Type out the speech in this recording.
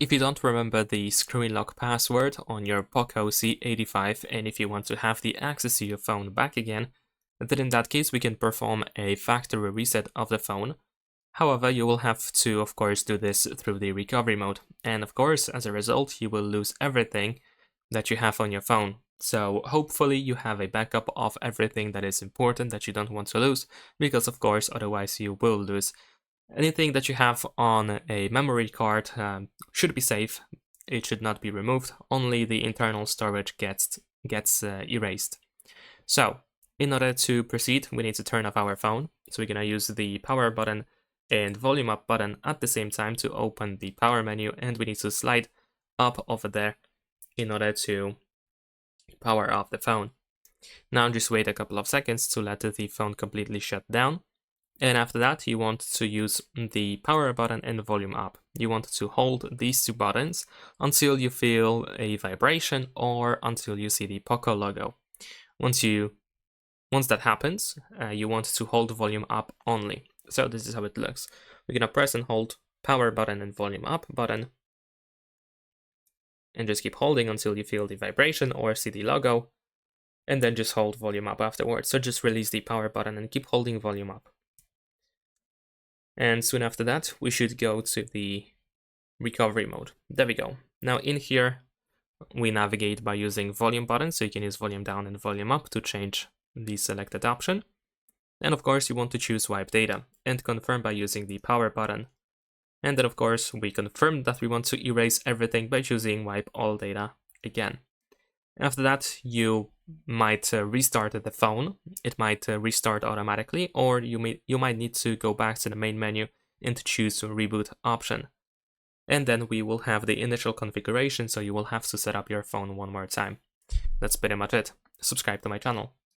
If you don't remember the screen lock password on your POCO C85 and if you want to have the access to your phone back again, then in that case we can perform a factory reset of the phone. However, you will have to, of course, do this through the recovery mode. And of course, as a result, you will lose everything that you have on your phone. So hopefully you have a backup of everything that is important that you don't want to lose, because of course, otherwise you will lose. Anything that you have on a memory card should be safe. It should not be removed. Only the internal storage gets erased. So in order to proceed, we need to turn off our phone. So we're gonna use the power button and volume up button at the same time to open the power menu, and we need to slide up over there in order to power off the phone. Now just wait a couple of seconds to let the phone completely shut down. And after that, you want to use the power button and the volume up. You want to hold these two buttons until you feel a vibration or until you see the POCO logo. Once that happens, you want to hold volume up only. So this is how it looks. We're gonna press and hold power button and volume up button, and just keep holding until you feel the vibration or see the logo, and then just hold volume up afterwards. So just release the power button and keep holding volume up. And soon after that, we should go to the recovery mode. There we go. Now in here, we navigate by using volume button, so you can use volume down and volume up to change the selected option. And of course, you want to choose wipe data and confirm by using the power button. And then of course, we confirm that we want to erase everything by choosing wipe all data again. After that, you might restart the phone. It might restart automatically, or you might need to go back to the main menu and choose the reboot option. And then we will have the initial configuration, so you will have to set up your phone one more time. That's pretty much it. Subscribe to my channel.